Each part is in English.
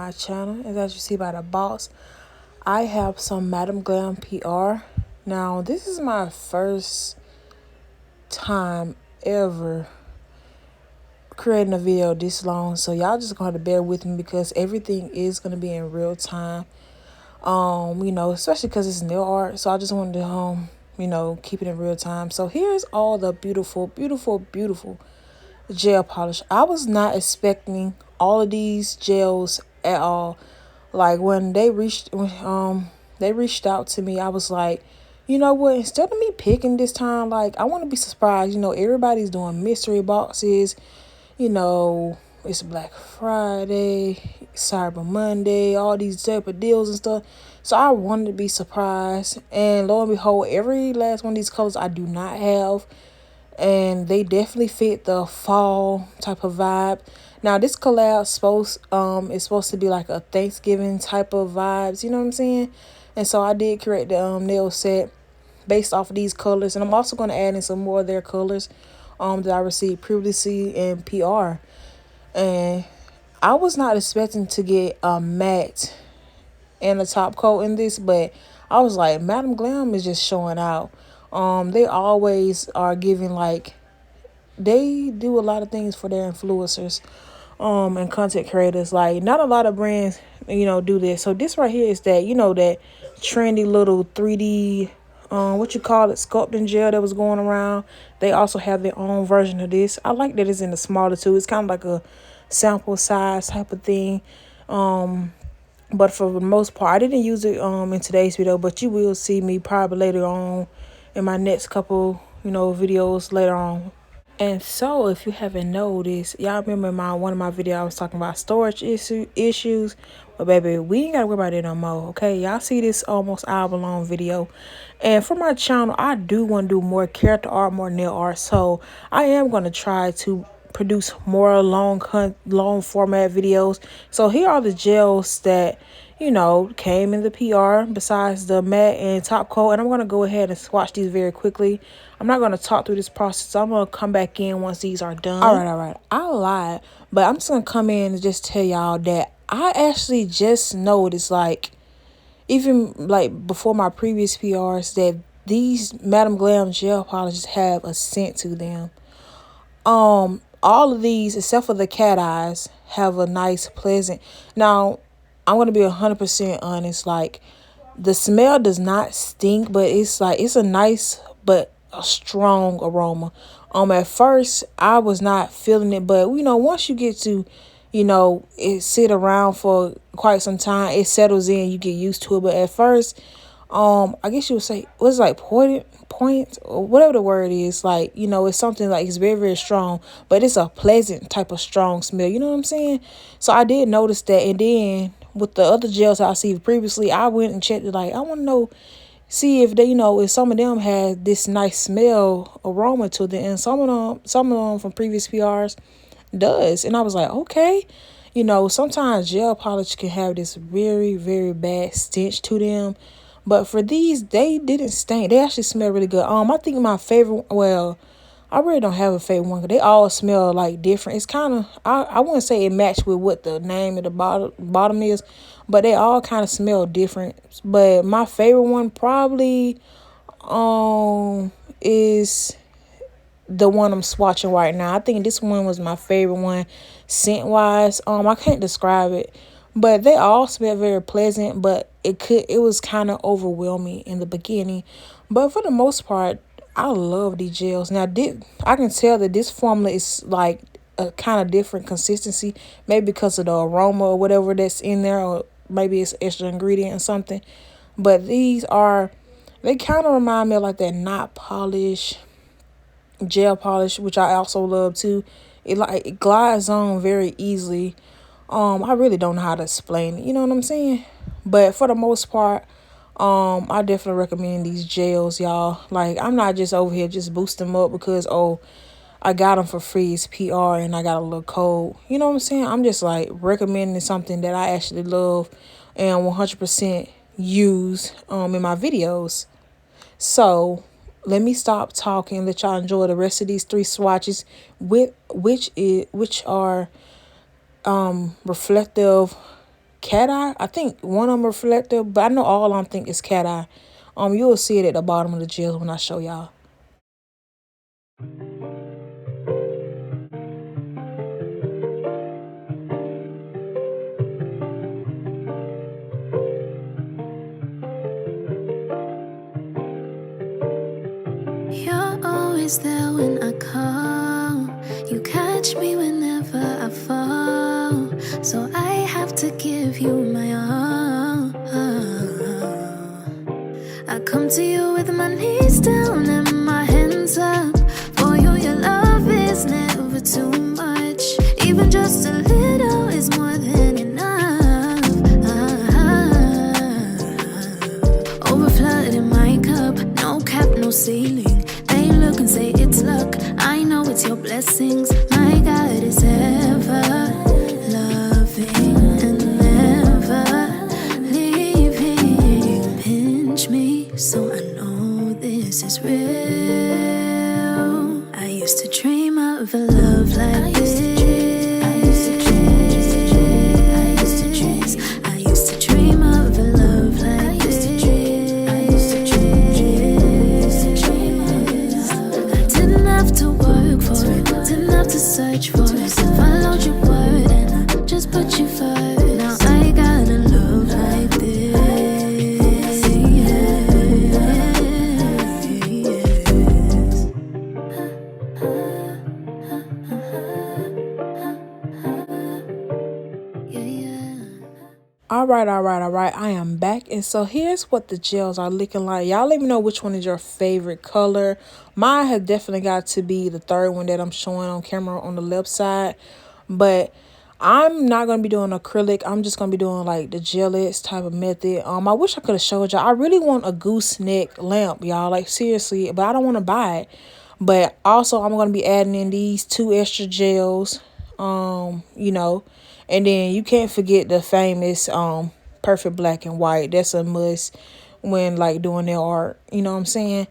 my channel. As you see by the box, I have some Madam Glam PR. Now, this is my first time ever creating a video this long, so y'all just gonna have to bear with me because everything is gonna be in real time. Especially because it's nail art, so I just wanted to keep it in real time. So here's all the beautiful gel polish. I was not expecting all of these gels at all. Like when they reached out to me, I was like, you know what, instead of me picking this time, like I want to be surprised. Everybody's doing mystery boxes. It's Black Friday, Cyber Monday, all these type of deals and stuff. So I wanted to be surprised. And lo and behold, every last one of these colors I do not have. And they definitely fit the fall type of vibe. Now this collab is supposed to be like a Thanksgiving type of vibes, you know what I'm saying? And so I did create the nail set based off of these colors, and I'm also going to add in some more of their colors that I received previously in PR. And I was not expecting to get a matte and a top coat in this, but I was like, Madam Glam is just showing out. They always are giving, like, they do a lot of things for their influencers and content creators. Like, not a lot of brands do this. So this right here is that that trendy little 3D sculpting gel that was going around. They also have their own version of this. I like that it's in the smaller too. It's kind of like a sample size type of thing. But for the most part, I didn't use it in today's video, but you will see me probably later on in my next couple videos later on. And so, if you haven't noticed, y'all remember one of my videos I was talking about storage issues. But baby, we ain't gotta worry about it no more, okay? Y'all see this almost hour-long video. And for my channel, I do want to do more character art, more nail art. So I am going to try to produce more long format videos. So here are the gels that came in the PR besides the matte and top coat. And I'm going to go ahead and swatch these very quickly. I'm not going to talk through this process. So I'm going to come back in once these are done. All right. I lied. But I'm just going to come in and just tell y'all that I actually just noticed, like, even like before my previous PRs, that these Madam Glam gel polishes have a scent to them. All of these, except for the cat eyes, have a nice, pleasant. Now, I'm going to be 100% honest. Like, the smell does not stink, but it's a nice but a strong aroma. At first, I was not feeling it, but, once you get to, it sit around for quite some time, it settles in, you get used to it. But at first, I guess you would say, what's like point or whatever the word is, like, it's something like it's very, very strong, but it's a pleasant type of strong smell, you know what I'm saying? So I did notice that. And then with the other gels I see previously, I went and checked it, like, I want to know, see if they, if some of them had this nice smell aroma to them, and some of them from previous PRs does. And I was like, okay, sometimes gel polish can have this very, very bad stench to them. But for these, they didn't stink. They actually smell really good. I think my favorite, well, I really don't have a favorite one, because they all smell like different. It's kind of, I wouldn't say it matched with what the name of the bottom is, but they all kind of smell different. But my favorite one probably is the one I'm swatching right now. I think this one was my favorite one scent wise. I can't describe it, but they all smell very pleasant, but it was kind of overwhelming in the beginning. But for the most part, I love these gels. Now, I can tell that this formula is like a kind of different consistency, maybe because of the aroma or whatever that's in there, or maybe it's extra ingredient or something. But they kind of remind me of like that knot polish, gel polish, which I also love too. It glides on very easily. I really don't know how to explain it, you know what I'm saying? But for the most part, I definitely recommend these gels, y'all. Like, I'm not just over here just boosting them up because, I got them for free, it's PR, and I got a little code. You know what I'm saying? I'm just like recommending something that I actually love and 100% use in my videos. So let me stop talking, let y'all enjoy the rest of these 3 swatches, which are reflective cat eye. I think one of them reflective, but I know all of them think it's cat eye. You'll see it at the bottom of the gels when I show y'all. You're always there when I call. You catch me whenever I fall. So I have to give you my all. I come to you with my knees down and my hands up. For you, your love is never too much. Even just a little is more than enough. Overflooded in my cup, no cap, no ceiling. They look and say it's luck. I know it's your blessings. My God is ever loving and never leaving. Pinch me so I know this is real. I used to dream of a love like this. I used to dream of a love like this. I didn't have to work for it, didn't have to search for it. Followed your word and I just put you first. Now I got a love like this. All right. I am back. And so here's what the gels are looking like. Y'all let me know which one is your favorite color. Mine has definitely got to be the third one that I'm showing on camera on the left side. But I'm not going to be doing acrylic. I'm just going to be doing like the gel-ets type of method. I wish I could have showed y'all. I really want a gooseneck lamp, y'all. Like seriously. But I don't want to buy it. But also I'm going to be adding in these 2 extra gels. You know. And then you can't forget the famous perfect black and white. That's a must when like doing their art. You know what I'm saying?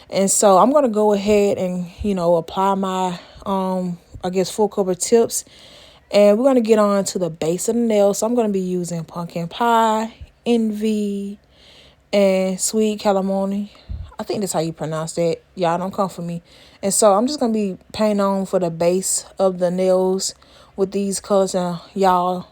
And so I'm gonna go ahead and, you know, apply my I guess full cover tips. And we're gonna get on to the base of the nail. So I'm gonna be using pumpkin pie, envy, and sweet calamari. I think that's how you pronounce that. Y'all don't come for me. And so I'm just going to be painting on for the base of the nails with these colors. And y'all,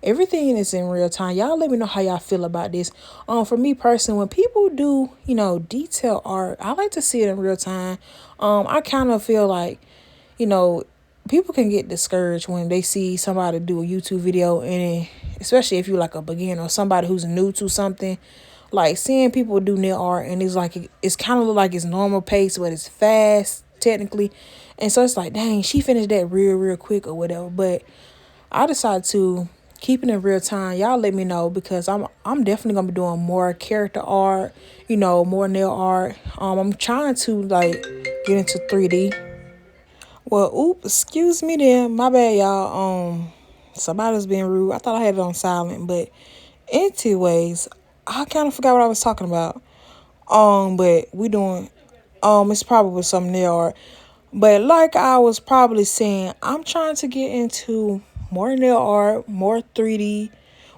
everything is in real time. Y'all let me know how y'all feel about this. For me personally, when people do, you know, detail art, I like to see it in real time. I kind of feel like, you know, people can get discouraged when they see somebody do a YouTube video, and especially if you're like a beginner or somebody who's new to something. Like seeing people do nail art and it's like it's kind of like it's normal pace, but it's fast technically, and so it's like, dang, she finished that real quick or whatever. But I decided to keep it in real time. Y'all let me know because I'm definitely gonna be doing more character art, you know, more nail art. I'm trying to like get into 3D. Well, oops, excuse me then. My bad, y'all. Somebody's being rude. I thought I had it on silent, but anyways, I kind of forgot what I was talking about. But we doing, it's probably some nail art. But like I was probably saying, I'm trying to get into more nail art, more 3D.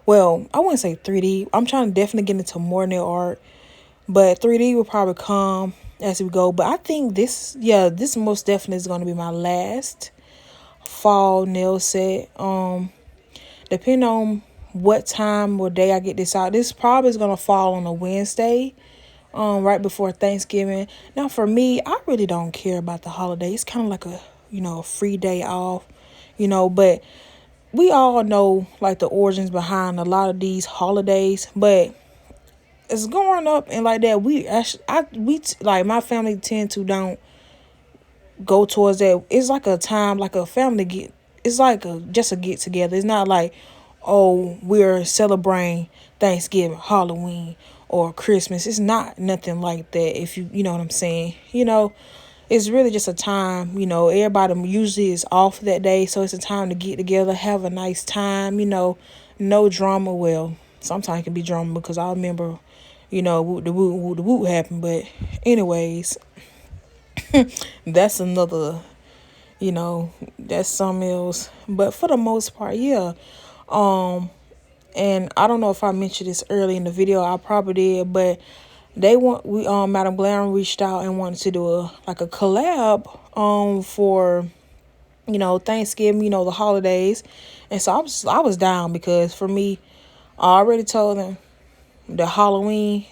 Well, I wouldn't say 3D. I'm trying to definitely get into more nail art. But 3D will probably come as we go. But I think this most definitely is going to be my last fall nail set. Depending on what time or day I get this out, this probably is going to fall on a Wednesday, right before Thanksgiving. Now, for me, I really don't care about the holiday. It's kind of like a, you know, a free day off, you know, but we all know like the origins behind a lot of these holidays. But it's growing up and like that, we actually, like my family tend to don't go towards that. It's like a time, like a family get. It's like just a get together. It's not like, oh, we're celebrating Thanksgiving, Halloween, or Christmas. It's not nothing like that. If you know what I'm saying, you know, it's really just a time. You know, everybody usually is off that day, so it's a time to get together, have a nice time. You know, no drama. Well, sometimes it can be drama because I remember, you know, the woot happened. But anyways, that's another, you know, that's something else. But for the most part, yeah. And I don't know if I mentioned this early in the video. I probably did, but they want we Madam Glam reached out and wanted to do a collab for Thanksgiving, the holidays. And so I was down because for me, I already told them the Halloween,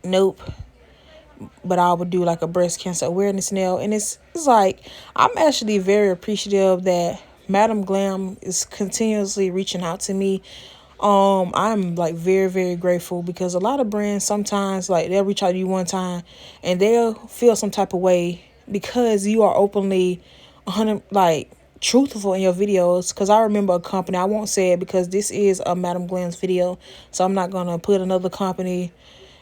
nope. But I would do like a breast cancer awareness nail. And it's like, I'm actually very appreciative that Madam Glam is continuously reaching out to me. I'm like very, very grateful because a lot of brands sometimes like they'll reach out to you one time and they'll feel some type of way because you are openly 100 like truthful in your videos. Because I remember a company, I won't say it because this is a Madam Glam's video, so I'm not gonna put another company,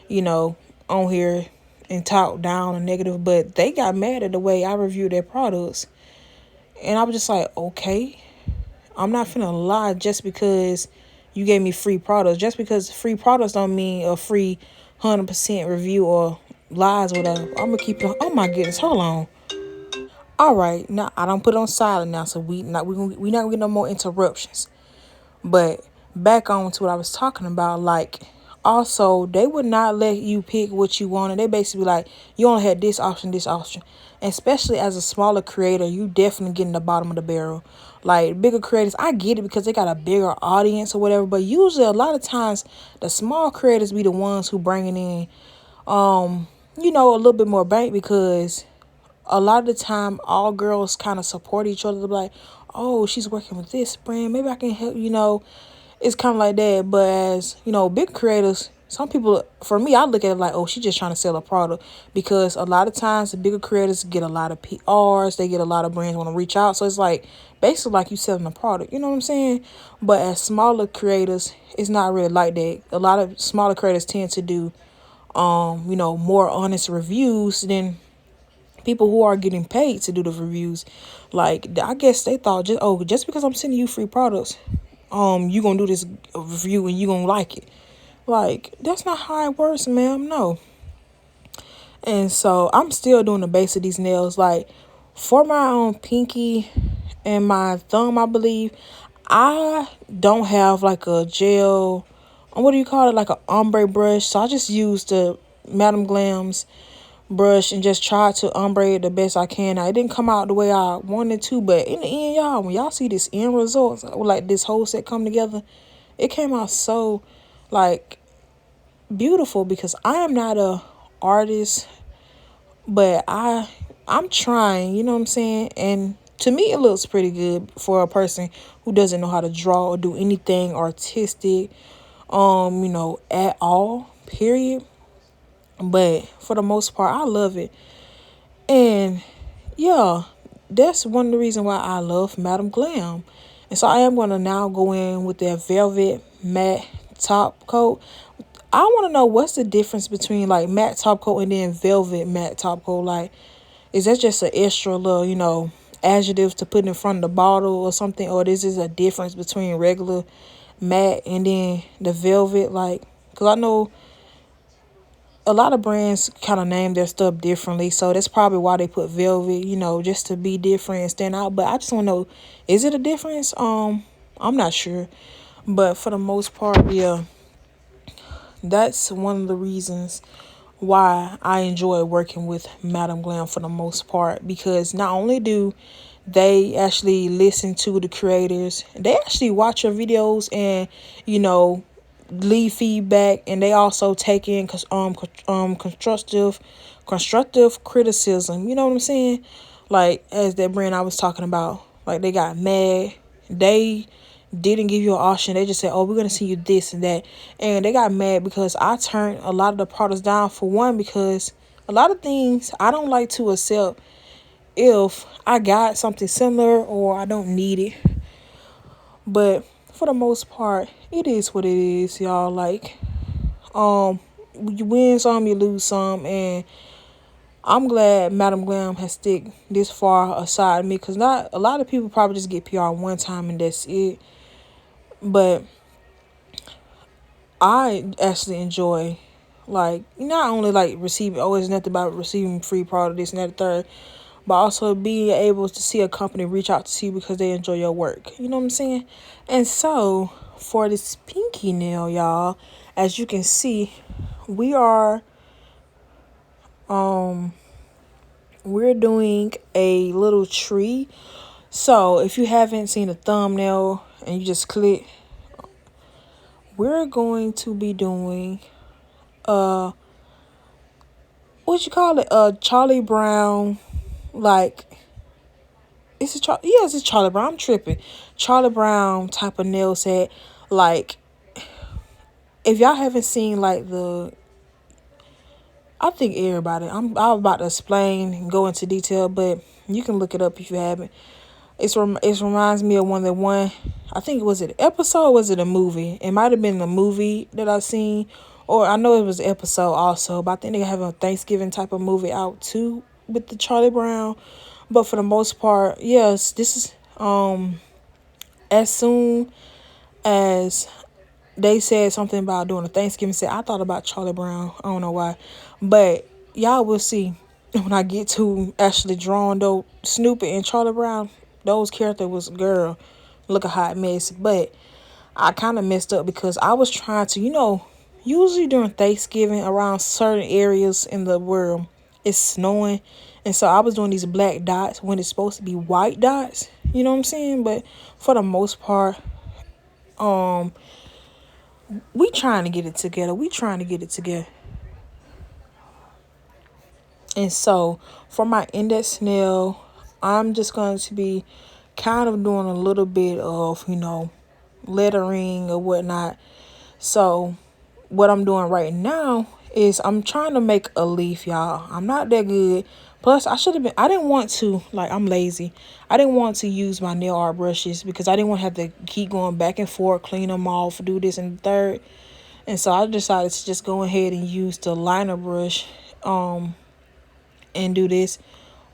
you know, on here and talk down or negative, but they got mad at the way I reviewed their products. And I was just like, okay, I'm not finna lie just because you gave me free products. Just because free products don't mean a free 100% review or lies or whatever. I'm gonna keep it. Oh my goodness, hold on. All right, now I don't put it on silent now, so we not gonna get no more interruptions. But back on to what I was talking about, like also they would not let you pick what you wanted. They basically like you only had this option, this option. And especially as a smaller creator, you definitely getting the bottom of the barrel. Like bigger creators, I get it because they got a bigger audience or whatever. But usually a lot of times the small creators be the ones who bringing in a little bit more bank because a lot of the time all girls kind of support each other. They're like, oh, she's working with this brand, maybe I can help. It's kind of like that. But as big creators, some people, for me, I look at it like, oh, she's just trying to sell a product, because a lot of times the bigger creators get a lot of PRs, they get a lot of brands want to reach out, so it's like basically like you selling a product, you know what I'm saying? But as smaller creators, it's not really like that. A lot of smaller creators tend to do more honest reviews than people who are getting paid to do the reviews. Like, I guess they thought just because I'm sending you free products, you gonna do this review and you gonna like it. Like, that's not how it works, ma'am. No. And so I'm still doing the base of these nails. Like, for my pinky and my thumb, I believe, I don't have like a gel, what do you call it, like an ombre brush. So I just use the Madam Glam's brush and just try to ombre it the best I can. Now, it didn't come out the way I wanted to, but in the end, y'all, when y'all see this end result, like this whole set come together, it came out so like beautiful, because I am not a artist, but I'm trying, you know what I'm saying? And to me it looks pretty good for a person who doesn't know how to draw or do anything artistic at all, period. But for the most part, I love it. And yeah, that's one of the reasons why I love Madam Glam. And so I am going to now go in with their velvet matte top coat. I want to know what's the difference between like matte top coat and then velvet matte top coat. Like, is that just an extra little, adjective to put in front of the bottle or something? Or is this a difference between regular matte and then the velvet? Like, because I know a lot of brands kind of name their stuff differently, so that's probably why they put velvet, just to be different and stand out. But I just want to know, is it a difference? I'm not sure, but for the most part, yeah, that's one of the reasons why I enjoy working with Madam Glam for the most part, because not only do they actually listen to the creators, they actually watch your videos and leave feedback, and they also take in constructive criticism, you know what I'm saying? Like, as that brand I was talking about, like, they got mad, they didn't give you an option, they just said, oh, we're gonna see you this and that. And they got mad because I turned a lot of the products down, for one, because a lot of things I don't like to accept if I got something similar or I don't need it. But for the most part, it is what it is, y'all. Like, you win some, you lose some, and I'm glad Madam Glam has stick this far aside me, because not a lot of people probably just get PR one time and that's it. But I actually enjoy, like, not only like receiving, oh, it's nothing about receiving free product, this and that, third, but also being able to see a company reach out to you because they enjoy your work. You know what I'm saying? And so for this pinky nail, y'all, as you can see, we are we're doing a little tree. So if you haven't seen the thumbnail and you just click, we're going to be doing what you call it, Charlie Brown, like it's Charlie Brown. I'm tripping. Charlie Brown type of nail set. Like, if y'all haven't seen like I think everybody. I'm about to explain and go into detail, but you can look it up if you haven't. It reminds me of one. I think was it an episode or was it a movie? It might have been the movie that I seen, or I know it was an episode also. But I think they have a Thanksgiving type of movie out too with the Charlie Brown. But for the most part, yes, this is as soon as they said something about doing a Thanksgiving set, I thought about Charlie Brown. I don't know why. But y'all will see when I get to actually drawing though Snoopy and Charlie Brown, those characters was, girl, look a hot mess. But I kind of messed up because I was trying to, usually during Thanksgiving around certain areas in the world, it's snowing. And so I was doing these black dots when it's supposed to be white dots. You know what I'm saying? But for the most part, we trying to get it together. And so for my index nail, I'm just going to be kind of doing a little bit of, lettering or whatnot. So what I'm doing right now is I'm trying to make a leaf, y'all. I'm not that good. Plus, I didn't want to, I'm lazy. I didn't want to use my nail art brushes because I didn't want to have to keep going back and forth, clean them off, do this and the third. And so I decided to just go ahead and use the liner brush and do this.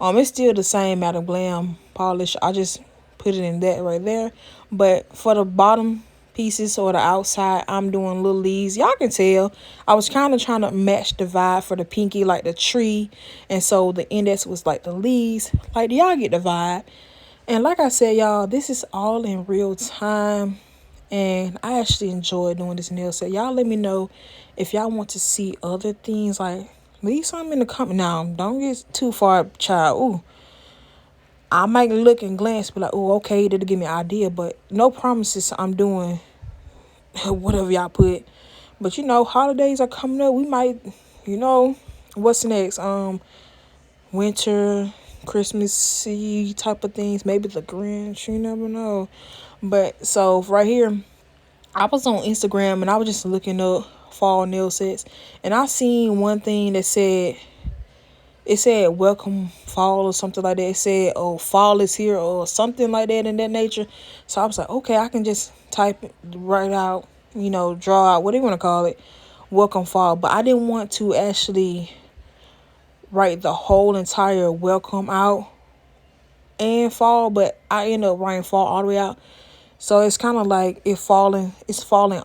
It's still the same out of Glam polish. I just put it in that right there. But for the bottom pieces or the outside, I'm doing little leaves. Y'all can tell I was kind of trying to match the vibe for the pinky, like the tree. And so the index was like the leaves. Like, y'all get the vibe. And like I said, y'all, this is all in real time. And I actually enjoy doing this nail set. Y'all let me know if y'all want to see other things. Like, leave something in the comment. Now, don't get too far, child. Ooh, I might look and glance, be like, oh, okay, that'll give me an idea. But no promises I'm doing whatever y'all put. But, holidays are coming up. We might, what's next? Winter, Christmassy type of things. Maybe the Grinch. You never know. But so right here, I was on Instagram and I was just looking up fall nail sets, and I seen one thing that said welcome fall or something like that. It said, oh, fall is here or something like that in that nature. So I was like, okay, I can just type it right out, draw out, what do you want to call it, welcome fall. But I didn't want to actually write the whole entire welcome out and fall, but I ended up writing fall all the way out. So it's kind of like it's falling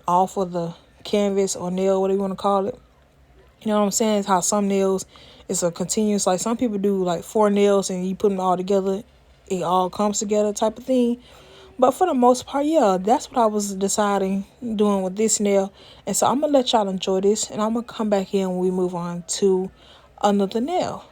off of the canvas or nail, whatever you want to call it. You know what I'm saying? It's how some nails, it's a continuous, like some people do like 4 nails and you put them all together, it all comes together type of thing. But for the most part, yeah, that's what I was deciding doing with this nail. And so I'm going to let y'all enjoy this, and I'm going to come back in when we move on to another nail.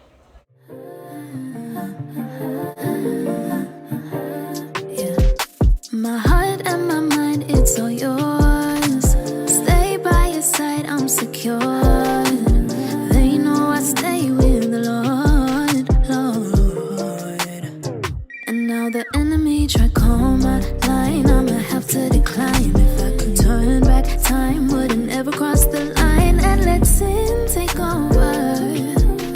My heart and my mind, it's all yours. Stay by your side, I'm secure. They know I stay with the Lord. And now the enemy try call my line, I'ma have to decline. If I could turn back time, wouldn't ever cross the line and let sin take over.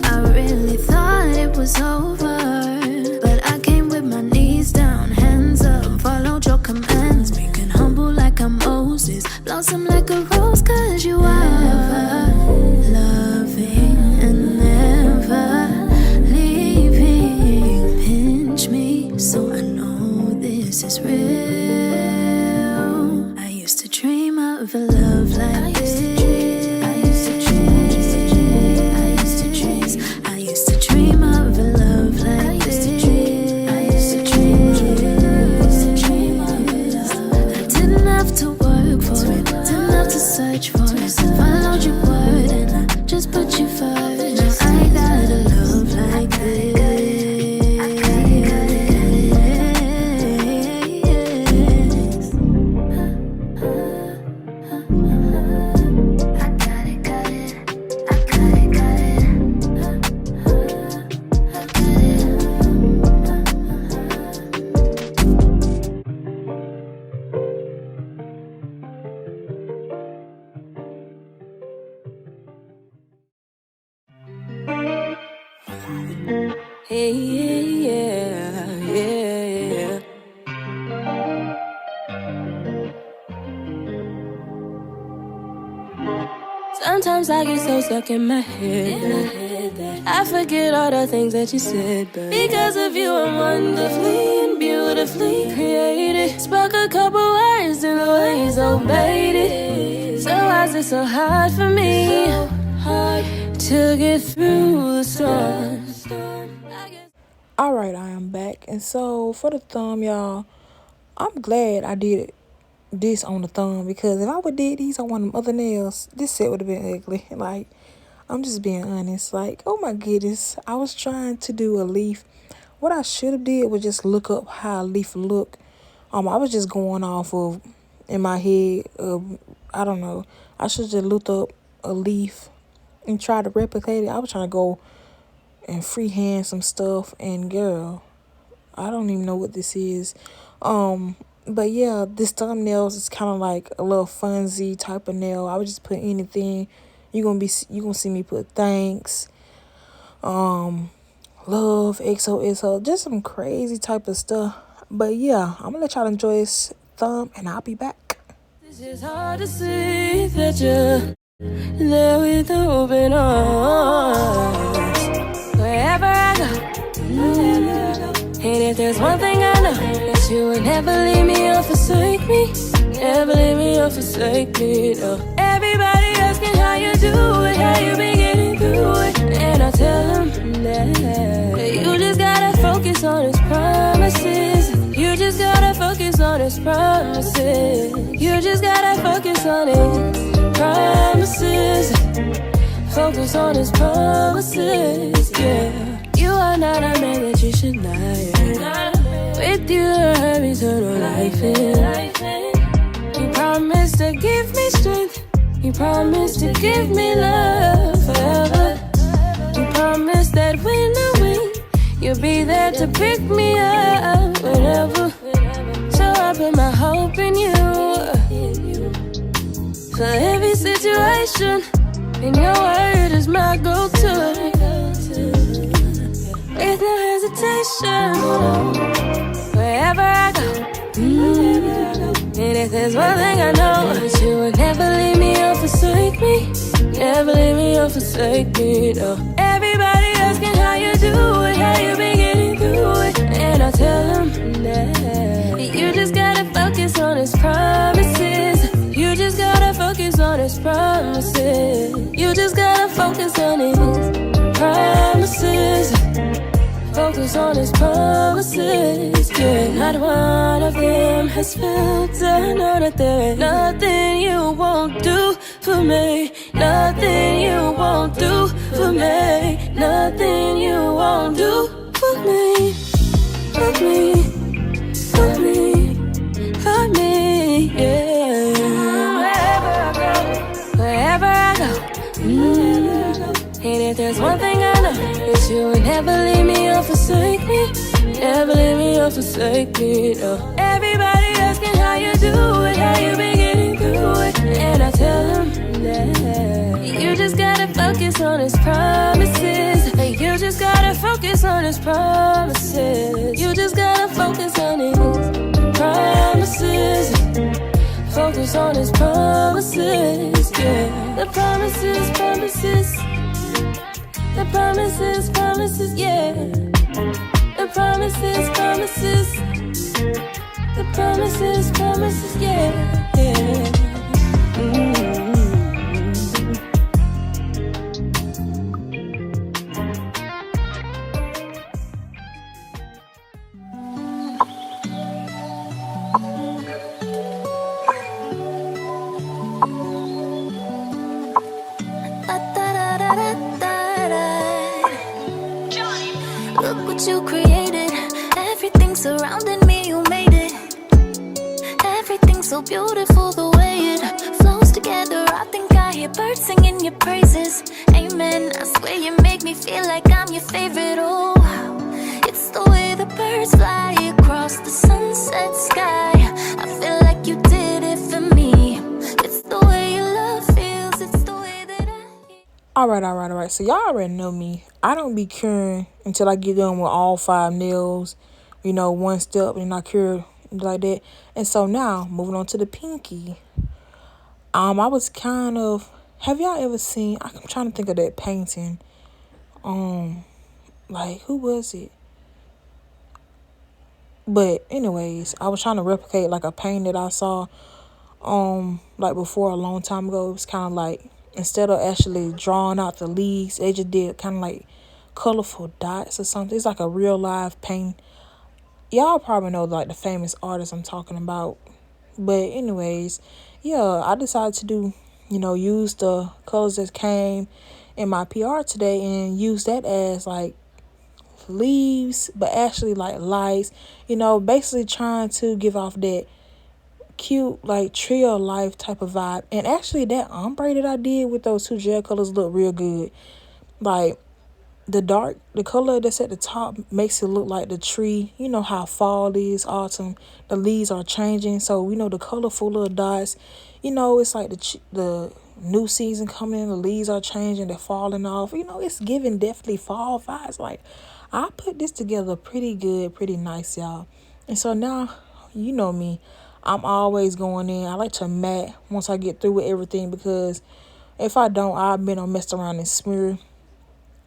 I really thought it was over, but I came with my knees down, hands up, followed your commands, making humble like I'm Moses, blossom like a rose, cause you are loving and never leaving. Pinch me so I know this is real. I used to dream of a love like this. I used to dream of a love Hey, yeah, yeah. Sometimes I get so stuck in my head that I forget all the things that you said. But because of you, I'm wonderfully and beautifully created. Spoke a couple words in the way you obeyed it. So why is it so hard for me to get through the storm? Alright, I am back. And so for the thumb, y'all, I'm glad I did this on the thumb, because if I would did these on one of them other nails, this set would have been ugly. Like, I'm just being honest. Like, oh my goodness, I was trying to do a leaf. What I should have did was just look up how a leaf look. I was just going off of in my head. I don't know. I should just looked up a leaf and try to replicate it. I was trying to go and freehand some stuff, and girl, I don't even know what this is. But yeah, this thumbnails is kind of like a little funsy type of nail. I would just put anything. You gonna see me put thanks, love, XOXO, just some crazy type of stuff. But yeah, I'm gonna let y'all enjoy this thumb, and I'll be back. It's just hard to see that you're there with open arms. Wherever I go, and if there's one thing I know, that you would never leave me or forsake me. Never leave me or forsake me, no. Everybody asking how you do it, how you been getting through it. And I tell them that you just gotta focus on his promises. You just gotta focus on his promises. You just gotta focus on his promises. Focus on his promises, yeah. You are not a man that you should lie. With you I have eternal life in. You promised to give me strength. You promised to give me love forever. You promised that when I win, you'll be there to pick me up whenever. So I put my hope in you. For every situation, and your word is my go-to. With no hesitation, wherever I go. And if there's one thing I know, that you would never leave me or forsake me. Never leave me or forsake me, no. Everybody asking how you do it, how you been getting through it. And I tell them that you just gotta focus on his promises. You just gotta focus on his promises. You just gotta focus on his promises. Focus on his promises, yeah. Not one of them has failed. I know that there ain't nothing you won't do for me. Nothing you won't do for me. Nothing you won't do for me. For me, for me, for me, yeah. Wherever I go, and if there's one thing I know, it's you would never leave me or forsake me. Never leave me or forsake me, no. Everybody asking how you do it, how you been getting through it. And I tell them that you just gotta focus on his promises. You just gotta focus on his promises. You just gotta focus on his promises. Focus on his promises, yeah. The promises, promises. The promises, promises, yeah. The promises, promises. The promises, promises, yeah, yeah. Look what you created. Everything surrounding me, you made it. Everything's so beautiful the way it flows together. I think I hear birds singing your praises. Amen. I swear you make me feel like I'm your favorite. Oh, it's the way the birds fly across the sunset sky. I feel like you did it for me. It's the way your love feels. It's the way that All right. So y'all already know me. I don't be curing until I get done with all five nails. One step and I cure like that. And so now moving on to the pinky. I was kind of. Have y'all ever seen? I'm trying to think of that painting. Like who was it? But anyways, I was trying to replicate like a painting that I saw like before a long time ago. It was kind of like instead of actually drawing out the leaves, they just did kind of like colorful dots or something. It's like a real live paint. Y'all probably know like the famous artist I'm talking about. But anyways, yeah, I decided to do, use the colors that came in my PR today and use that as like leaves, but actually like lights, basically trying to give off that cute like tree of life type of vibe. And actually that ombre that I did with those two gel colors look real good. Like the color that's at the top makes it look like the tree. You know how fall is, autumn, the leaves are changing. So the colorful little dots. It's like the new season coming in. The leaves are changing. They're falling off. It's giving definitely fall vibes. Like I put this together pretty good, pretty nice, y'all. And so now you know me. I'm always going in. I like to matte once I get through with everything because if I don't, I've been on messed around and smear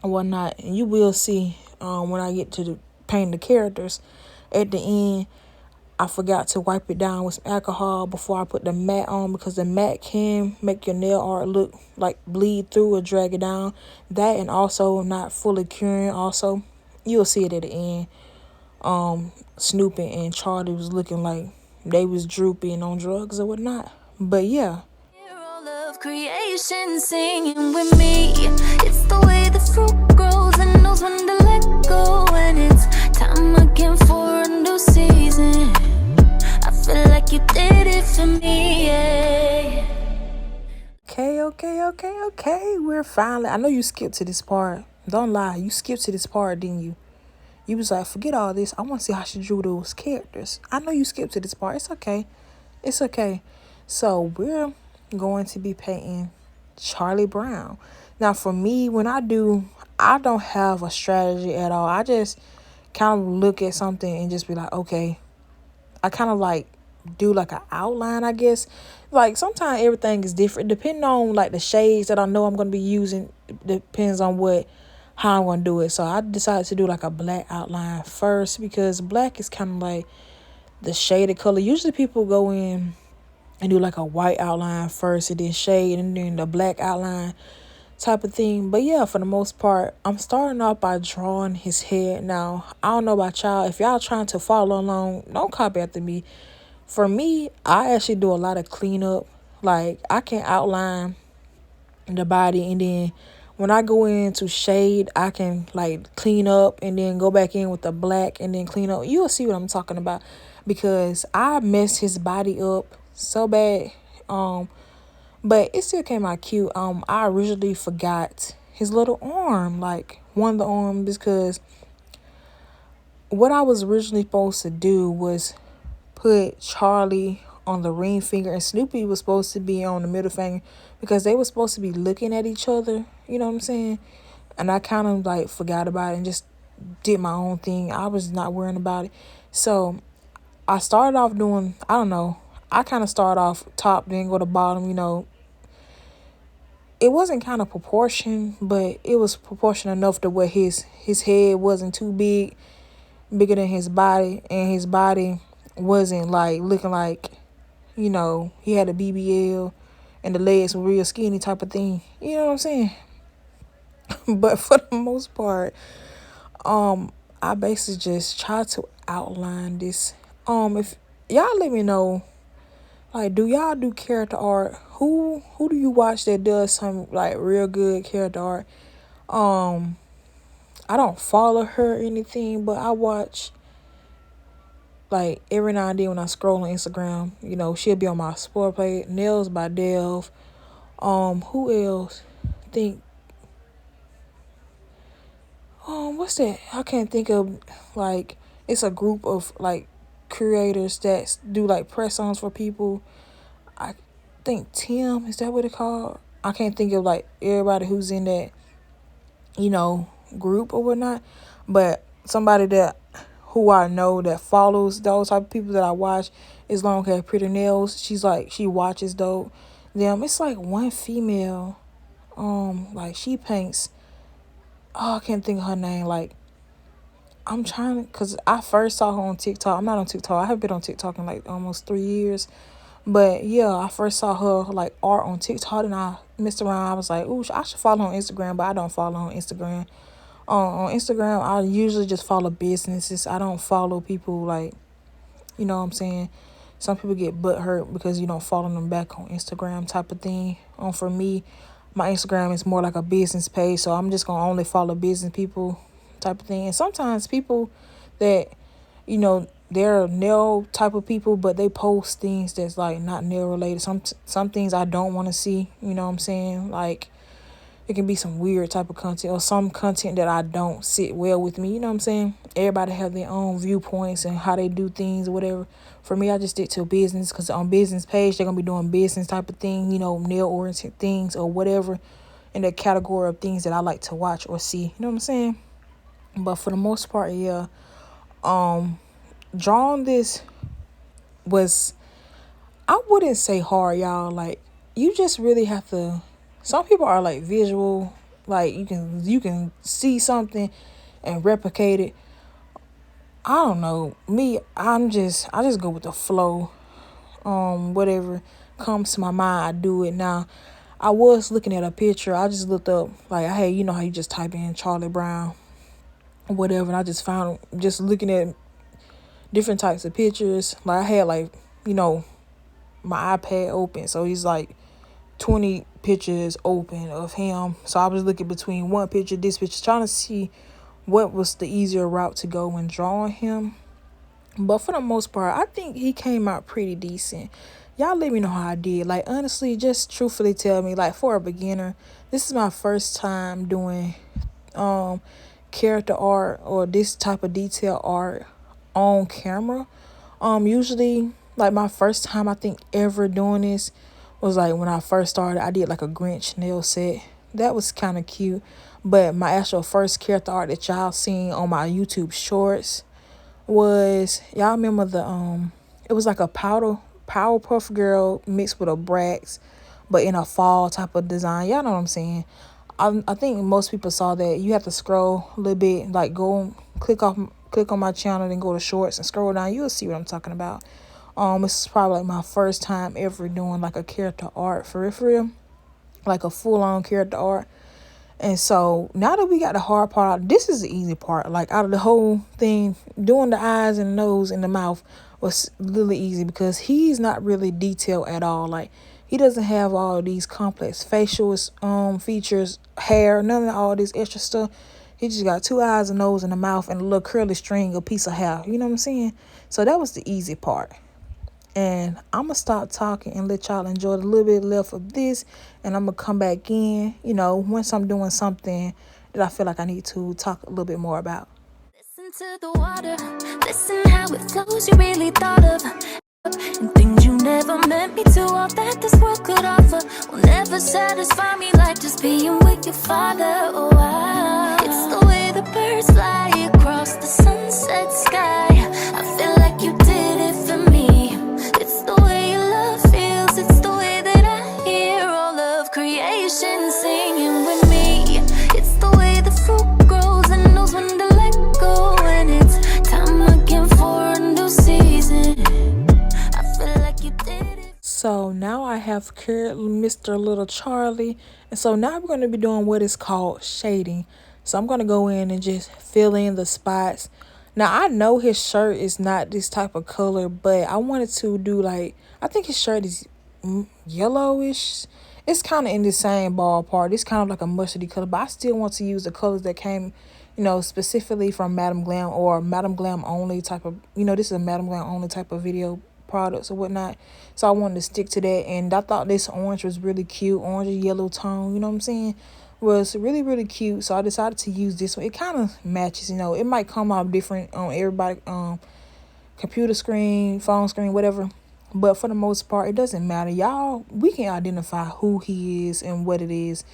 and whatnot. And you will see when I get to paint the characters at the end. I forgot to wipe it down with some alcohol before I put the matte on because the matte can make your nail art look like bleed through or drag it down. That and also not fully curing. Also, you'll see it at the end. Snooping and Charlie was looking like they was droopy and on drugs or whatnot. But yeah. All of creation singing with me. It's the way the fruit grows and knows when to let go. And it's time again for a new season. I feel like you did it for me, yeah. Okay. We're finally. I know you skipped to this part. Don't lie. You skipped to this part, didn't you? You was like, forget all this. I want to see how she drew those characters. I know you skipped to this part. It's okay. It's okay. So we're going to be painting Charlie Brown. Now for me, when I don't have a strategy at all. I just kind of look at something and just be like, okay. I kind of like do like an outline, I guess. Like sometimes everything is different depending on like the shades that I know I'm going to be using. Depends on how I'm going to do it. So I decided to do like a black outline first because black is kind of like the shaded color. Usually people go in and do like a white outline first and then shade and then the black outline type of thing. But yeah, for the most part, I'm starting off by drawing his head. Now, I don't know about y'all. If y'all trying to follow along, don't copy after me. For me, I actually do a lot of cleanup. Like I can outline the body and then when I go into shade, I can like clean up and then go back in with the black and then clean up. You'll see what I'm talking about because I messed his body up so bad. But it still came out cute. I originally forgot his little arm, like one of the arms, because what I was originally supposed to do was put Charlie on the ring finger and Snoopy was supposed to be on the middle finger because they were supposed to be looking at each other. You know what I'm saying? And I kind of like forgot about it and just did my own thing. I was not worrying about it. So I started off doing, I don't know, I kind of started off top, then go to bottom, It wasn't kind of proportion, but it was proportion enough to where his head wasn't too bigger than his body, and his body wasn't like looking like, he had a BBL and the legs were real skinny type of thing. You know what I'm saying? But for the most part, I basically just tried to outline this. If y'all let me know, like, do y'all do character art? Who do you watch that does some like real good character art? I don't follow her or anything, but I watch like every now and then when I scroll on Instagram, she'll be on my explore page. Nails by Delve. Who else? Think what's that? I can't think of like it's a group of like creators that do like press ons for people. I think Tim, is that what it called? I can't think of like everybody who's in that, you know, group or whatnot, but somebody that who I know that follows those type of people that I watch is long hair, pretty nails. She's like she watches them. It's like one female, like she paints. Oh, I can't think of her name. Like I'm trying to, cause I first saw her on TikTok. I'm not on TikTok. I have been on TikTok in like almost 3 years. But yeah, I first saw her like art on TikTok and I messed around. I was like, ooh, I should follow her on Instagram, but I don't follow her on Instagram. On Instagram, I usually just follow businesses. I don't follow people like, you know what I'm saying? Some people get butt hurt because you don't follow them back on Instagram type of thing. For me, my Instagram is more like a business page, so I'm just gonna only follow business people type of thing. And sometimes people that, you know, they're nail type of people, but they post things that's like not nail related. Some things I don't want to see, you know what I'm saying? Like it can be some weird type of content or some content that I don't sit well with me, you know what I'm saying? Everybody have their own viewpoints and how they do things or whatever. For me, I just stick to business because on business page, they're going to be doing business type of thing, you know, nail-oriented things or whatever in the category of things that I like to watch or see. You know what I'm saying? But for the most part, yeah, drawing this was, I wouldn't say hard, y'all. Like, you just really have to, some people are like visual, like you can see something and replicate it. I don't know. Me, I just go with the flow. Whatever comes to my mind, I do it. Now, I was looking at a picture. I just looked up like, hey, you know how you just type in Charlie Brown or whatever, and I just found just looking at different types of pictures. Like I had like, you know, my iPad open, so he's like 20 pictures open of him. So I was looking between one picture, this picture, trying to see what was the easier route to go when drawing him. But for the most part, I think he came out pretty decent. Y'all let me know how I did. Like, honestly, just truthfully tell me, like, for a beginner, this is my first time doing character art or this type of detail art on camera. Usually, like, my first time, I think, ever doing this was, like, when I first started. I did, like, a Grinch nail set. That was kind of cute. But my actual first character art that y'all seen on my YouTube shorts was, y'all remember it was like a Powerpuff Girl mixed with a Brax, but in a fall type of design. Y'all know what I'm saying? I think most people saw that. You have to scroll a little bit, like go click on my channel, then go to shorts and scroll down. You'll see what I'm talking about. This is probably like my first time ever doing like a character art for real, like a full on character art. And so now that we got the hard part out, this is the easy part. Like out of the whole thing, doing the eyes and the nose and the mouth was really easy because he's not really detailed at all. Like he doesn't have all these complex facial features, hair, none of all this extra stuff. He just got two eyes, a nose, and a mouth, and a little curly string, a piece of hair. You know what I'm saying? So that was the easy part. And I'm going to stop talking and let y'all enjoy the little bit left of this. And I'm going to come back in, you know, once I'm doing something that I feel like I need to talk a little bit more about. Listen to the water, listen how it flows, you really thought of. And things you never meant me to, all that this world could offer will never satisfy me like just being with your father. Oh, wow. It's the way the birds fly across the sunset sky. I feel like you did it for me. It's the way your love feels, it's the way that I hear all of creation singing with me. It's the way the fruit grows and knows when to let go, and it's time again for a new season. So now I have cured Mr. Little Charlie. And so now we're going to be doing what is called shading. So I'm going to go in and just fill in the spots. Now I know his shirt is not this type of color, but I wanted to do like, I think his shirt is yellowish. It's kind of in the same ballpark. It's kind of like a mustardy color, but I still want to use the colors that came, you know, specifically from Madam Glam or Madam Glam only type of, you know, this is a Madam Glam only type of video products or whatnot. So I wanted to stick to that, and I thought this orange was really cute. Orange and yellow tone, you know what I'm saying, was really, really cute. So I decided to use this one. It kind of matches, you know. It might come out different on everybody computer screen, phone screen, whatever. But for the most part, it doesn't matter. Y'all, we can identify who he is and what it is.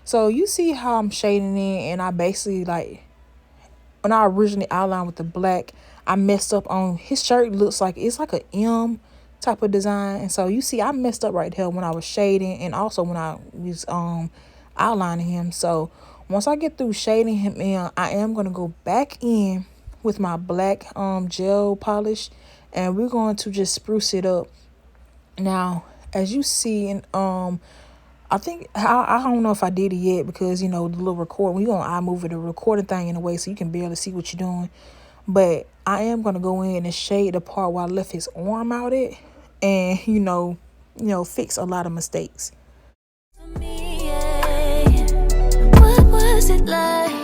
So you see how I'm shading in, and I basically like when I originally outlined with the black, I messed up on his shirt. Looks like it's like a M type of design, and so you see I messed up right here when I was shading, and also when I was outlining him. So once I get through shading him in, I am gonna go back in with my black gel polish, and we're going to just spruce it up. Now, as you see, and I think I don't know if I did it yet because the little record when you on iMovie, the recording thing in a way so you can barely see what you're doing. But I am gonna go in and shade the part where I left his arm out it, and fix a lot of mistakes. What was it like?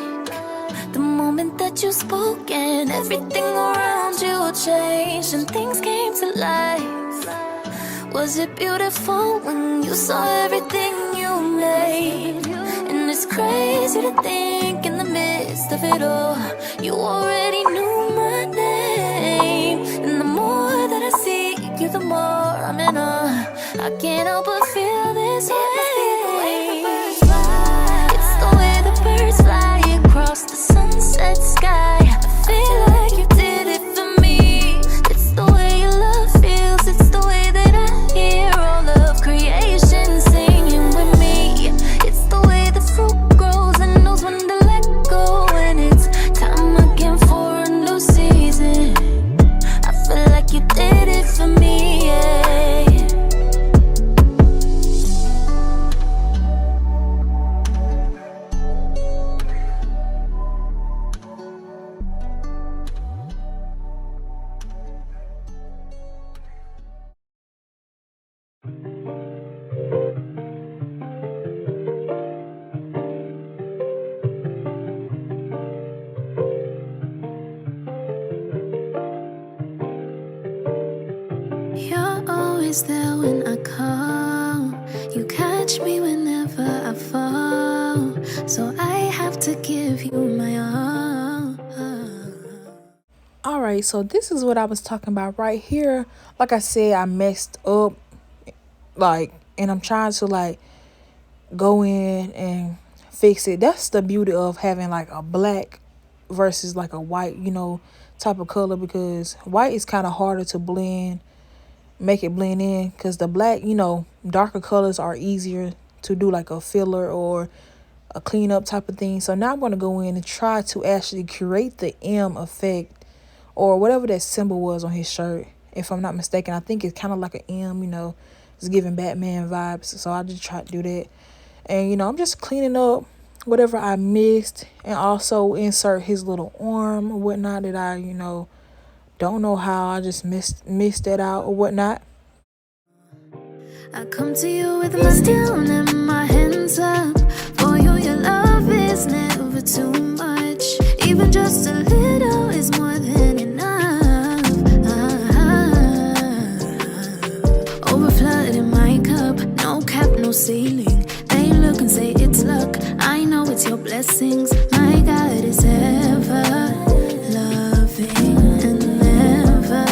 The moment that you spoke and everything around you changed and things came to life. Was it beautiful when you saw everything you made? And it's crazy to think in the midst of it all, you already knew my name. And the more that I see you, the more I'm in awe. I can't help but feel this way. It's the way the birds fly across the sunset sky. I feel like you did it for me. It's the way your love feels. It's the way that I hear all of creation singing with me. It's the way the fruit grows and knows when to let go. And it's time again for a new season. I feel like you did it for me, yeah. You're always there when I call. You catch me whenever I fall. So I have to give you my all. All right, so this is what I was talking about right here. Like I said, I messed up, and I'm trying to go in and fix it. That's the beauty of having like a black versus like a white, type of color, because white is kind of harder to make it blend in, because the black, darker colors are easier to do like a filler or a cleanup type of thing. So now I'm going to go in and try to actually create the M effect or whatever that symbol was on his shirt. If I'm not mistaken, I think it's kind of like an M, it's giving Batman vibes. So I just try to do that. And, I'm just cleaning up whatever I missed, and also insert his little arm or whatnot that I, don't know how I just missed that out or whatnot. I come to you with my steel and my hands up. For you, your love is never too much. Even just a little is more than enough. Overflooded in my cup, no cap, no ceiling. They look and say it's luck. I know it's your blessings. My God is ever loving and never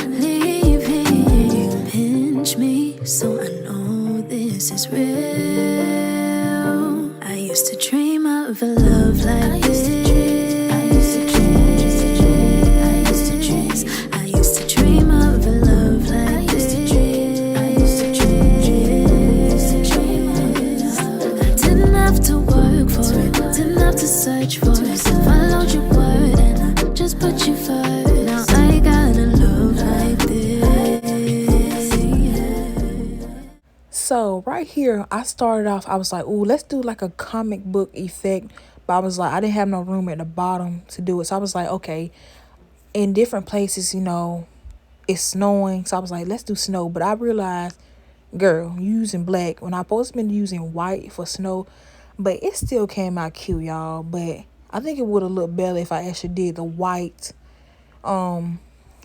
leaving. Pinch me so I know this is real. I used to dream of a love like this. I used to dream of a love like this. I didn't have to work for it, didn't have to search for it. Followed your word and I just put you first. Now I got a love like this. So right here, I started off, I was like, ooh, let's do like a comic book effect. But I was like, I didn't have no room at the bottom to do it. So I was like, okay, in different places, it's snowing. So I was like, let's do snow. But I realized, girl, you using black when I supposed to been using white for snow. But it still came out cute, y'all. But I think it would have looked better if I actually did the white,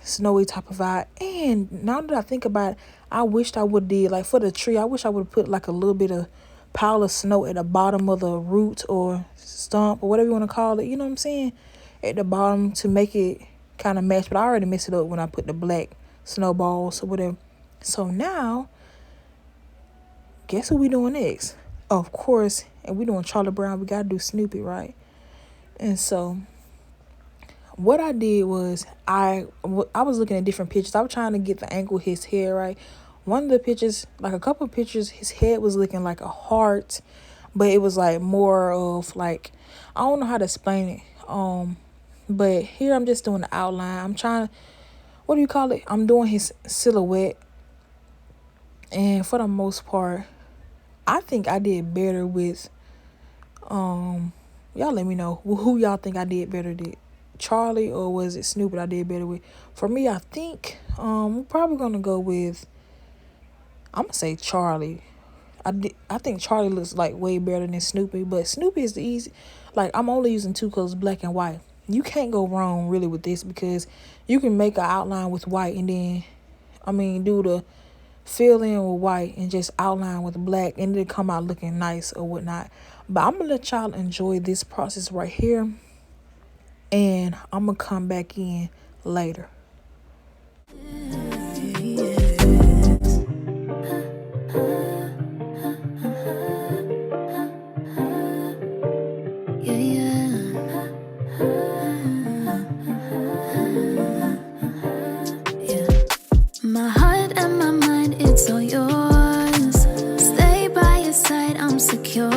snowy type of vibe. And now that I think about it, I wished I would did like for the tree. I wish I would have put like a little bit of pile of snow at the bottom of the root or stump or whatever you want to call it. You know what I'm saying? At the bottom to make it kind of match. But I already messed it up when I put the black snowballs or whatever. So now, guess what we doing next? Of course, and we doing Charlie Brown. We gotta do Snoopy, right? And so what I did was I was looking at different pictures. I was trying to get the angle of his hair right. One of the pictures, like a couple of pictures, his head was looking like a heart, but it was like more of like, I don't know how to explain it. But here I'm just doing the outline. I'm trying, what do you call it? I'm doing his silhouette. And for the most part, I think I did better with, y'all let me know who y'all think I did better with. Charlie or was it Snoop that I did better with? For me, I think we're probably gonna go with, I'm gonna say Charlie. I think Charlie looks like way better than Snoopy, but Snoopy is the easy. Like, I'm only using two colors, black and white. You can't go wrong really with this because you can make an outline with white and then, do the fill in with white and just outline with black and it'll come out looking nice or whatnot. But I'm gonna let y'all enjoy this process right here, and I'm gonna come back in later. My heart and my mind, it's all yours. Stay by your side, I'm secure.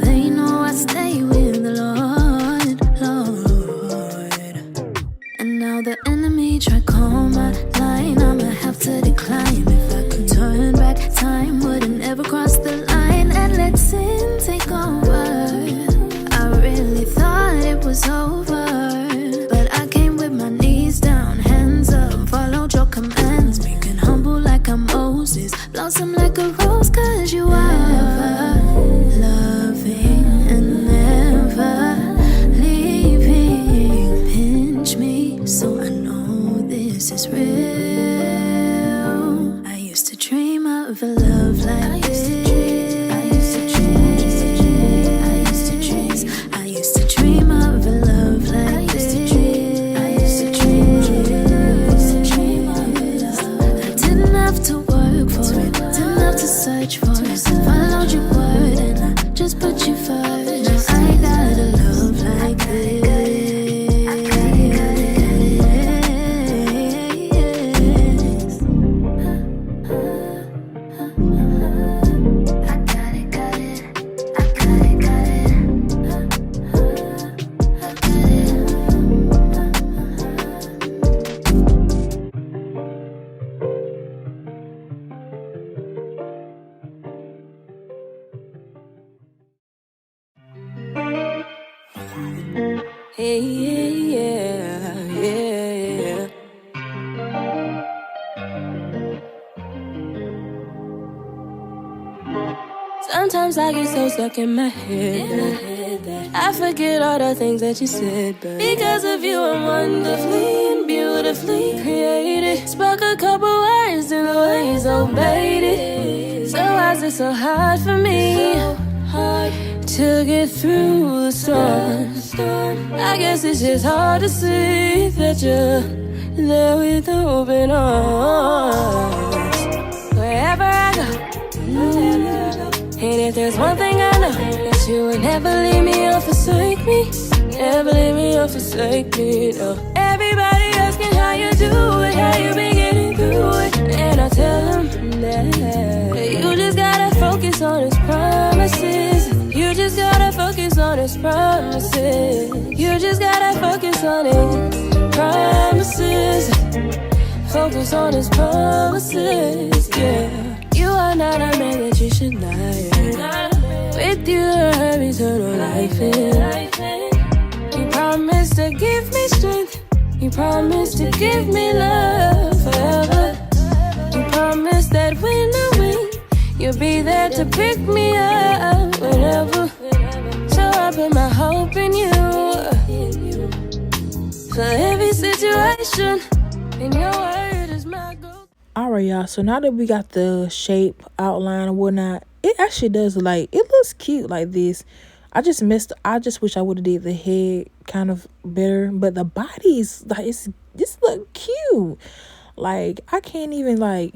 They know I stay with the Lord, Lord. And now the enemy try call my line, I'ma have to decline. If I could turn back time, wouldn't ever cross the line and let sin take over. I really thought it was over, but I came with my knees down, hands up, followed your commands, making humble like I'm Moses, blossom like a rose, cause you are loving and never leaving. Pinch me so I know this is real. I used to dream of a love like this. Search for it, followed your word, and I just put you first. Now I got a love like this. I got it, got it. I got it, got Hey, yeah, yeah. Sometimes I get so stuck in my head that I forget all the things that you said. But because of you, I'm wonderfully and beautifully created. Spoke a couple words in the way you obeyed it. So why is it so hard for me? To get through the storm. I guess it's just hard to see that you're there with open arms. Wherever I go, and if there's one thing I know, that you would never leave me or forsake me. Never leave me or forsake me, no. Everybody asking how you do it, how you been getting through it. And I tell them that you just gotta focus on his promises. You just gotta focus on his promises. You just gotta focus on his promises. Focus on his promises, yeah. You are not a man that you should lie. With you I have eternal life in. You promised to give me strength. You promised to give me love forever. You promised that when I win, you'll be there to pick me up whenever. So I put my hope in you. For every situation, in your word is my goal. Alright, y'all, so now that we got the shape, outline, and whatnot, it actually does, like, it looks cute like this. I just wish I would have did the head kind of better, but the body is like, it's look cute. Like, I can't even, like,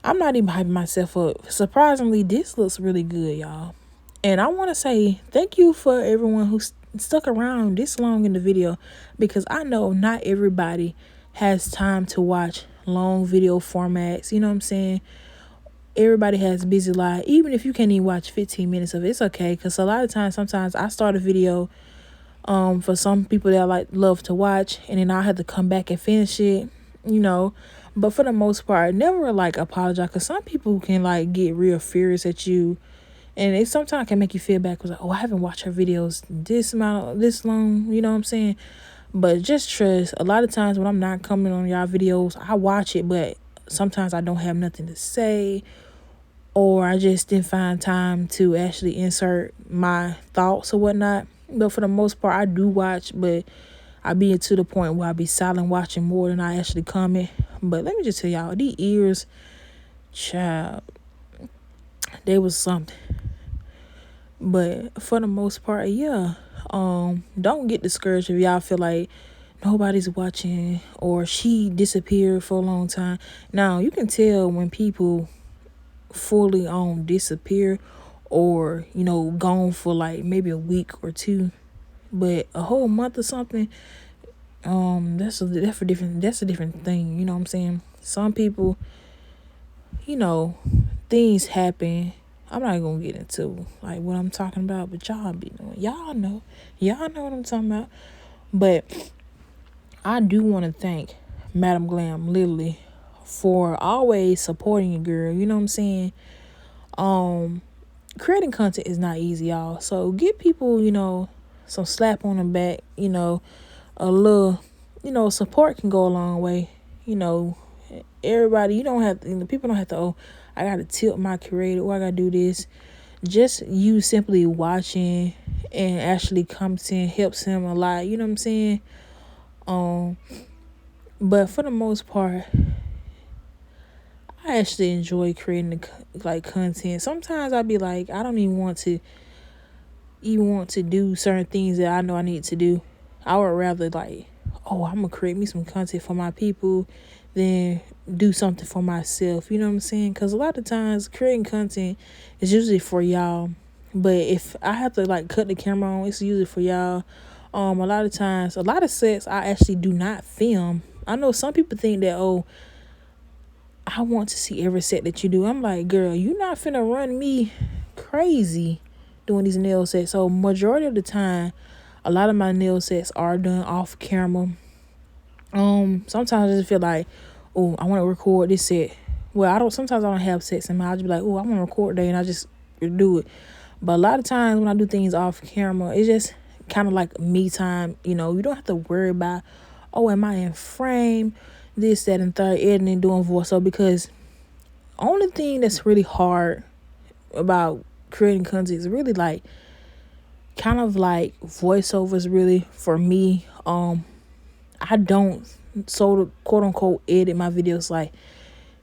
I'm not even hyping myself up. Surprisingly, this looks really good, y'all. And I want to say thank you for everyone who stuck around this long in the video, because I know not everybody has time to watch long video formats. You know what I'm saying? Everybody has busy life. Even if you can't even watch 15 minutes of it, it's okay. Because a lot of times, sometimes I start a video for some people that I love to watch, and then I have to come back and finish it, you know. But for the most part, never like apologize, because some people can like get real furious at you, and it sometimes can make you feel bad because, like, oh, I haven't watched her videos this long, you know what I'm saying? But just trust, a lot of times when I'm not coming on y'all videos, I watch it, but sometimes I don't have nothing to say, or I just didn't find time to actually insert my thoughts or whatnot. But for the most part, I do watch, but I be to the point where I be silent watching more than I actually comment. But let me just tell y'all, these ears, child, they was something. But for the most part, yeah. Don't get discouraged if y'all feel like nobody's watching or she disappeared for a long time. Now, you can tell when people fully disappear, or, you know, gone for like maybe a week or two, but a whole month or something, that's a different thing. You know what I'm saying? Some people, you know, things happen. I'm not gonna get into like what I'm talking about, but y'all know what I'm talking about. But I do want to thank Madam Glam literally for always supporting your girl. You know what I'm saying? Creating content is not easy, y'all. So give people, you know, some slap on the back, you know, a little, you know, support can go a long way. You know, everybody, you don't have to, you know, people don't have to, oh, I gotta tilt my creator, or I gotta do this. Just you simply watching and actually commenting helps him a lot. You know what I'm saying? But for the most part, I actually enjoy creating like content. Sometimes I be like, I don't even want to do certain things that I know I need to do. I would rather like, oh, I'm gonna create me some content for my people than do something for myself. You know what I'm saying? Because a lot of times creating content is usually for y'all, but if I have to like cut the camera on, it's usually for y'all. A lot of times, a lot of sets I actually do not film. I know some people think that, oh, I want to see every set that you do. I'm like, girl, you not finna run me crazy doing these nail sets. So majority of the time, a lot of my nail sets are done off camera. Sometimes I just feel like, oh, I want to record this set. Well, sometimes I don't have sets in mind. I'll just be like, oh, I want to record today, and I just do it. But a lot of times when I do things off camera, it's just kind of like me time. You know, you don't have to worry about, oh, am I in frame? This, that, and third, editing, doing voiceover, because only thing that's really hard about creating content is really like kind of like voiceovers. Really, for me, I don't quote unquote edit my videos. Like,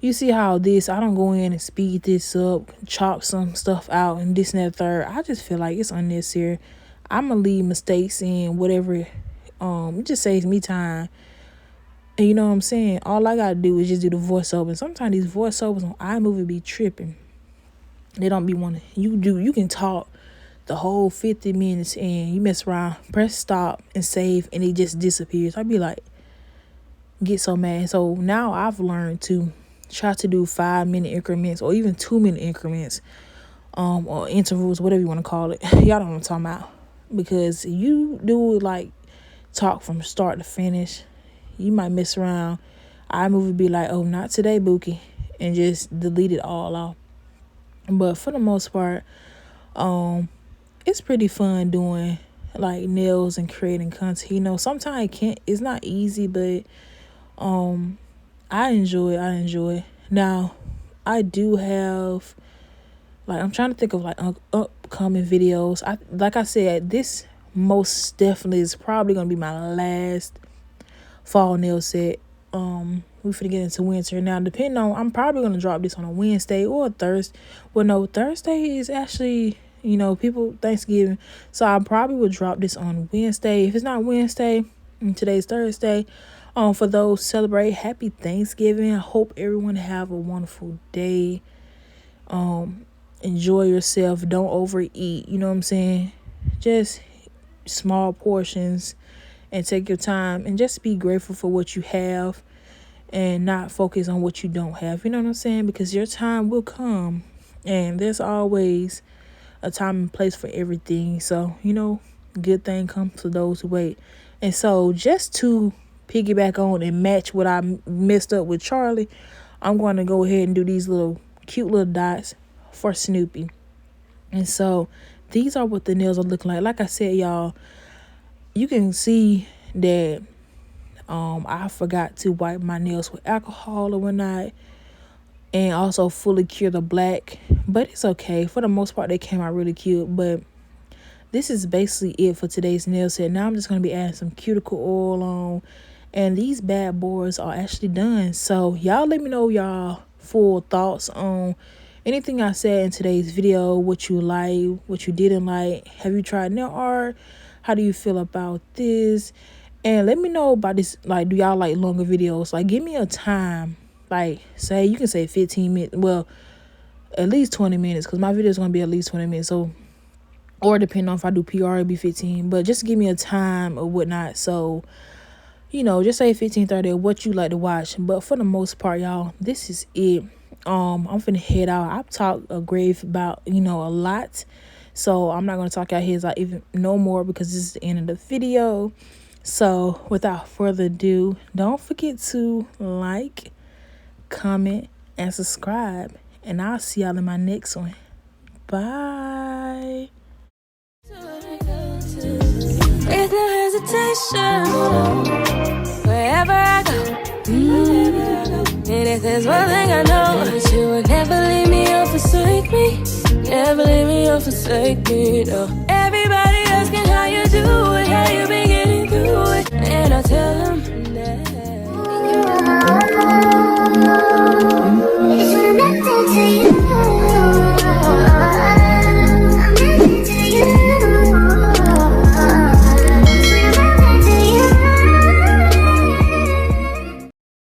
you see how I don't go in and speed this up, chop some stuff out, and this and that third. I just feel like it's unnecessary. I'm gonna leave mistakes in whatever. It just saves me time. And you know what I'm saying? All I gotta do is just do the voiceover. And sometimes these voiceovers on iMovie be tripping. They don't be wanting. You can talk the whole 50 minutes and you mess around, press stop and save, and it just disappears. I'd be like, get so mad. So now I've learned to try to do 5-minute increments or even 2-minute increments, or intervals, whatever you want to call it. Y'all don't know what I'm talking about. Because you do like talk from start to finish, you might mess around. iMovie be like, oh, not today, Bookie, and just delete it all off. But for the most part, it's pretty fun doing like nails and creating content. You know, sometimes it's not easy, but I enjoy it. Now, I do have, like, I'm trying to think of like upcoming videos. Like I said, this most definitely is probably gonna be my last fall nail set. We finna get into winter now. Depending on, I'm probably gonna drop this on a Wednesday or a Thursday. Well, no, Thursday is actually, you know, people Thanksgiving, so I probably will drop this on Wednesday. If it's not Wednesday and today's Thursday, For those celebrate, happy Thanksgiving. I hope everyone have a wonderful day. Enjoy yourself. Don't overeat. You know what I'm saying? Just small portions and take your time and just be grateful for what you have and not focus on what you don't have. You know what I'm saying? Because your time will come and there's always a time and place for everything. So, good thing comes to those who wait. And so just to piggyback on and match what I messed up with Charlie, I'm going to go ahead and do these cute little dots for Snoopy. And so these are what the nails are looking like. Like I said, y'all, you can see that I forgot to wipe my nails with alcohol or whatnot, and also fully cure the black, but it's okay. For the most part, they came out really cute. But this is basically it for today's nail set. Now I'm just going to be adding some cuticle oil on, and these bad boys are actually done. So y'all let me know y'all full thoughts on anything I said in today's video, what you like, what you didn't like. Have you tried nail art? How do you feel about this? And let me know about this. Like, do y'all like longer videos? Like, give me a time. Like, you can say 15 minutes. Well, at least 20 minutes, because my video is going to be at least 20 minutes. So, or depending on if I do PR, it'll be 15. But just give me a time or whatnot. So, just say 15, 30, or what you like to watch. But for the most part, y'all, this is it. I'm finna head out. I've talked a grave about, a lot. So, I'm not going to talk out here even no more, because this is the end of the video. So, without further ado, don't forget to like, comment, and subscribe. And I'll see y'all in my next one. Bye. With no hesitation, wherever I go. And if there's one thing I know, that you would never leave me or forsake me. Never leave me or forsake me, no. Everybody asking how you do it, how you been getting through it. And I tell them